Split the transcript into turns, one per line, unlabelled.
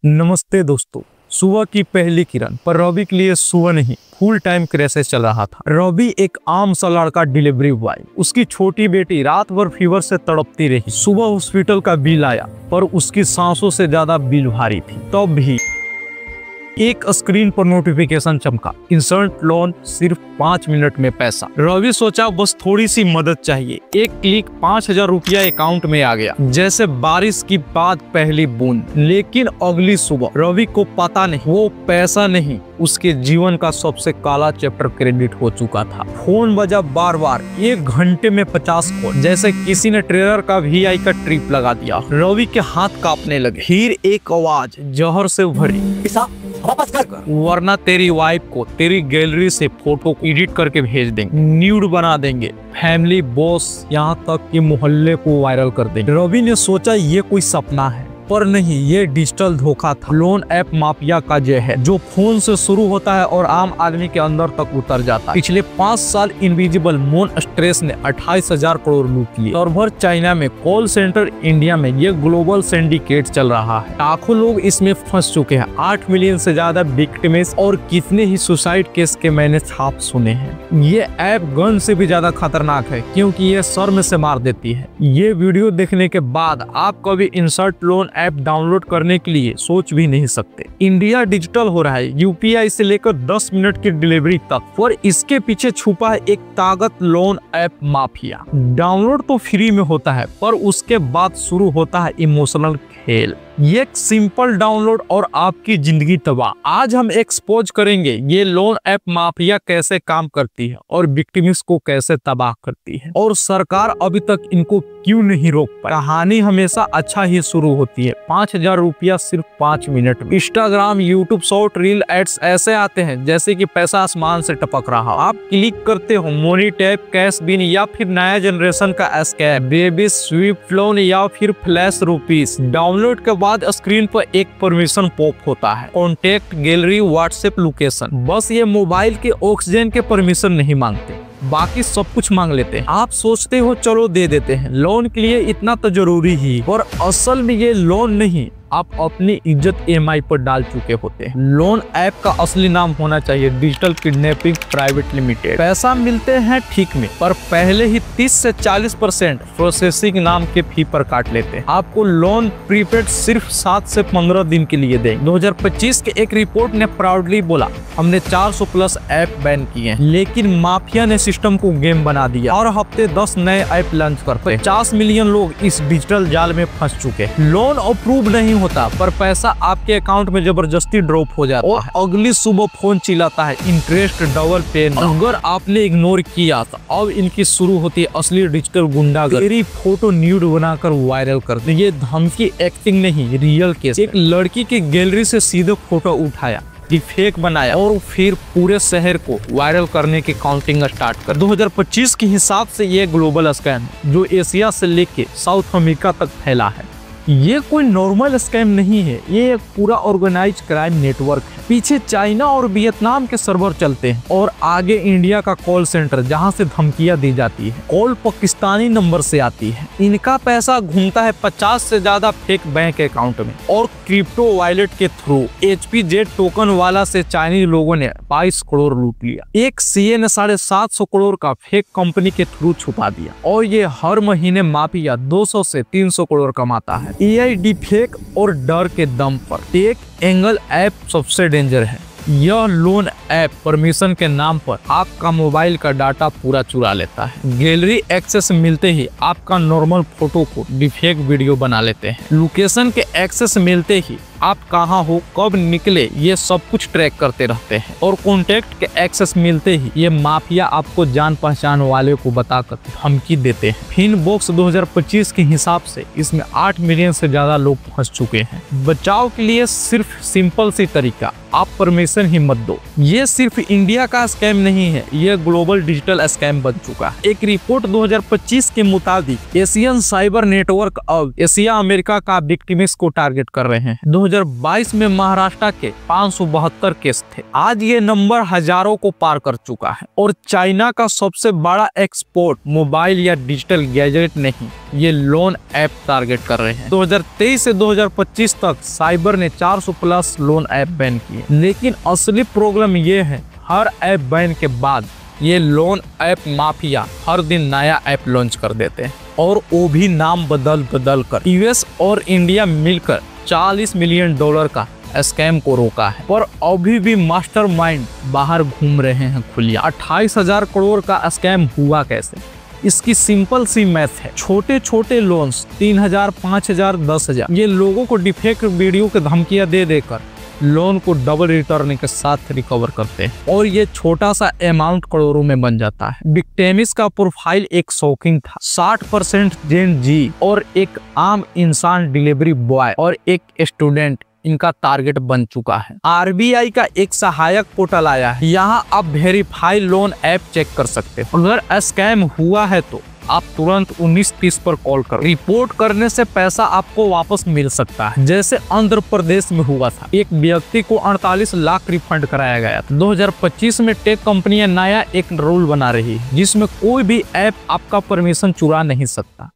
नमस्ते दोस्तों। सुबह की पहली किरण पर रवि के लिए सुबह नहीं, फुल टाइम क्राइसिस चल रहा था। रवि एक आम सा लड़का, डिलीवरी बॉय। उसकी छोटी बेटी रात भर फीवर से तड़पती रही। सुबह हॉस्पिटल का बिल आया पर उसकी सांसों से ज्यादा बिल भारी थी। तब भी एक स्क्रीन पर नोटिफिकेशन चमका, इंस्टेंट लोन, सिर्फ 5 मिनट में पैसा। रवि सोचा बस थोड़ी सी मदद चाहिए। एक क्लिक, 5000 रुपया अकाउंट में आ गया, जैसे बारिश की बाद पहली बूंद। लेकिन अगली सुबह रवि को पता नहीं, वो पैसा नहीं, उसके जीवन का सबसे काला चैप्टर क्रेडिट हो चुका था। फोन बजा बार बार, 1 घंटे में 50 कॉल, जैसे किसी ने ट्रेलर का VI का ट्रिप लगा दिया। रवि के हाथ कांपने लगे। फिर एक आवाज जहर से भरी, वापस कर, वरना तेरी वाइफ को तेरी गैलरी से फोटो एडिट करके भेज देंगे, न्यूड बना देंगे, फैमिली, बॉस, यहाँ तक कि मोहल्ले को वायरल कर देंगे। रवि ने सोचा ये कोई सपना है, पर नहीं, ये डिजिटल धोखा था। लोन ऐप माफिया का जय है, जो फोन से शुरू होता है और आम आदमी के अंदर तक उतर जाता है। पिछले 5 साल इनविजिबल मोनस्ट्रेस ने 28,000 करोड़ लूट लिए। सर्वर चाइना में, कॉल सेंटर इंडिया में, ये ग्लोबल सिंडिकेट चल रहा है। लाखों लोग इसमें फंस चुके हैं। 8 मिलियन से ज्यादा विक्टिम्स और कितने ही सुसाइड केस के मैंने छाप सुने हैं। ये ऐप गन से भी ज्यादा खतरनाक है, क्योंकि ये सर में से मार देती है। ये वीडियो देखने के बाद आप कभी इंस्टेंट लोन ऐप डाउनलोड करने के लिए सोच भी नहीं सकते। इंडिया डिजिटल हो रहा है, UPI से लेकर 10 मिनट की डिलीवरी तक, और इसके पीछे छुपा है एक ताकत, लोन ऐप माफिया। डाउनलोड तो फ्री में होता है, पर उसके बाद शुरू होता है इमोशनल खेल। ये एक सिंपल डाउनलोड और आपकी जिंदगी तबाह। आज हम एक्सपोज करेंगे ये लोन ऐप माफिया कैसे काम करती है और विक्टिम्स को कैसे तबाह करती है, और सरकार अभी तक इनको क्यों नहीं रोक पाई। कहानी हमेशा अच्छा ही शुरू होती है। 5000 रुपया सिर्फ 5 मिनट में। Instagram, YouTube short, reel ads ऐसे आते हैं जैसे कि पैसा आसमान से टपक रहा। आप क्लिक करते हो, मनी टैप, कैश बिन, या फिर नया जनरेशन का स्कैम, बेबी स्वीप लोन, या फिर फ्लैश रुपीस। डाउनलोड के बाद स्क्रीन पर एक परमिशन पॉप होता है, कॉन्टेक्ट, गैलरी, व्हाट्सएप, लोकेशन। बस ये मोबाइल के ऑक्सीजन के परमिशन नहीं मांगते, बाकी सब कुछ मांग लेते हैं। आप सोचते हो चलो दे देते हैं, लोन के लिए इतना तो जरूरी ही, और असल में ये लोन नहीं, आप अपनी इज्जत EMI पर डाल चुके होते हैं। लोन ऐप का असली नाम होना चाहिए डिजिटल किडनैपिंग प्राइवेट लिमिटेड। पैसा मिलते हैं ठीक में, पर पहले ही 30 से 40% प्रोसेसिंग नाम के फी पर काट लेते हैं। आपको लोन प्रीपेड सिर्फ 7 से 15 दिन के लिए देंगे। 2025 के एक रिपोर्ट ने प्राउडली बोला, हमने 400 प्लस ऐप बैन किए हैं, लेकिन माफिया ने सिस्टम को गेम बना दिया। और हफ्ते 10 नए ऐप लॉन्च करते। 50 मिलियन लोग इस डिजिटल जाल में फंस चुके हैं। लोन अप्रूव नहीं होता, पर पैसा आपके अकाउंट में जबरदस्ती ड्रॉप हो जाता है, और अगली सुबह फोन चिल्लाता है, इंटरेस्ट डबल पे। अगर आपने इग्नोर किया तो अब इनकी शुरू होती है असली डिजिटल गुंडागर्दी। तेरी फोटो न्यूड बनाकर वायरल कर दे। ये धमकी एक्टिंग नहीं, रियल केस। एक लड़की की गैलरी से सीधे फोटो उठाया, फेक बनाया, और फिर पूरे शहर को वायरल करने की काउंटिंग स्टार्ट कर। 2025 के हिसाब से ये ग्लोबल स्कैम जो एशिया से लेके साउथ अमेरिका तक फैला है। ये कोई नॉर्मल स्कैम नहीं है, ये एक पूरा ऑर्गेनाइज क्राइम नेटवर्क है। पीछे चाइना और वियतनाम के सर्वर चलते हैं, और आगे इंडिया का कॉल सेंटर, जहां से धमकियां दी जाती है। कॉल पाकिस्तानी नंबर से आती है। इनका पैसा घूमता है 50 से ज्यादा फेक बैंक अकाउंट में, और क्रिप्टो वॉलेट के थ्रू। HPZ टोकन वाला से चाइनीज लोगों ने 22 करोड़ लूट लिया। एक CA ने 750 करोड़ का फेक कंपनी के थ्रू छुपा दिया, और ये हर महीने माफिया 200 से 300 करोड़ कमाता है। AI डिफेक और डर के दम पर। टेक एंगल ऐप सबसे डेंजर है। यह लोन ऐप परमिशन के नाम पर आपका मोबाइल का डाटा पूरा चुरा लेता है। गैलरी एक्सेस मिलते ही आपका नॉर्मल फोटो को डिफेक्ट वीडियो बना लेते हैं। लोकेशन के एक्सेस मिलते ही आप कहां हो, कब निकले, ये सब कुछ ट्रैक करते रहते हैं। और कॉन्टेक्ट के एक्सेस मिलते ही ये माफिया आपको जान पहचान वाले को बताकर धमकी देते हैं। फिनबॉक्स 2025 के हिसाब से इसमें 8 मिलियन से ज्यादा लोग फंस चुके हैं। बचाव के लिए सिर्फ सिंपल सी तरीका, आप परमिशन ही मत दो। ये ये सिर्फ इंडिया का स्कैम नहीं है, ये ग्लोबल डिजिटल स्कैम बन चुका है। एक रिपोर्ट 2025 के मुताबिक एशियन साइबर नेटवर्क अब एशिया अमेरिका का विक्टिम्स को टारगेट कर रहे हैं। 2022 में महाराष्ट्र के 572 केस थे, आज ये नंबर हजारों को पार कर चुका है। और चाइना का सबसे बड़ा एक्सपोर्ट मोबाइल या डिजिटल गैजेट नहीं, ये लोन ऐप टारगेट कर रहे हैं। 2023 से 2025 तक साइबर ने 400 प्लस लोन ऐप बैन किए। लेकिन असली प्रॉब्लम ये है, हर ऐप बैन के बाद ये लोन ऐप माफिया हर दिन नया ऐप लॉन्च कर देते हैं, और वो भी नाम बदल बदल कर। यूएस और इंडिया मिलकर $40 मिलियन का स्कैम को रोका है, पर अभी भी मास्टरमाइंड बाहर घूम रहे हैं खुलिया। 28,000 करोड़ का स्कैम हुआ कैसे? इसकी सिंपल सी मैथ है, छोटे छोटे लोन्स 3,000, 5,000, 10,000 ये लोगों को डिफेक्ट वीडियो की धमकियां दे देकर लोन को डबल रिटर्न के साथ रिकवर करते हैं, और ये छोटा सा अमाउंट करोड़ों में बन जाता है। विक्टिम्स का प्रोफाइल एक शॉकिंग था, 60% जेन जी और एक आम इंसान डिलीवरी बॉय और एक स्टूडेंट इनका टारगेट बन चुका है। आरबीआई का एक सहायक पोर्टल आया है, यहाँ आप वेरीफाई लोन ऐप चेक कर सकते हैं। अगर स्कैम हुआ है तो आप तुरंत 1930 पर कॉल करो। रिपोर्ट करने से पैसा आपको वापस मिल सकता है, जैसे आंध्र प्रदेश में हुआ था, एक व्यक्ति को 48 लाख रिफंड कराया गया था। 2025 में टेक कंपनियां नया एक रूल बना रही है, जिसमें कोई भी ऐप आपका परमिशन चुरा नहीं सकता।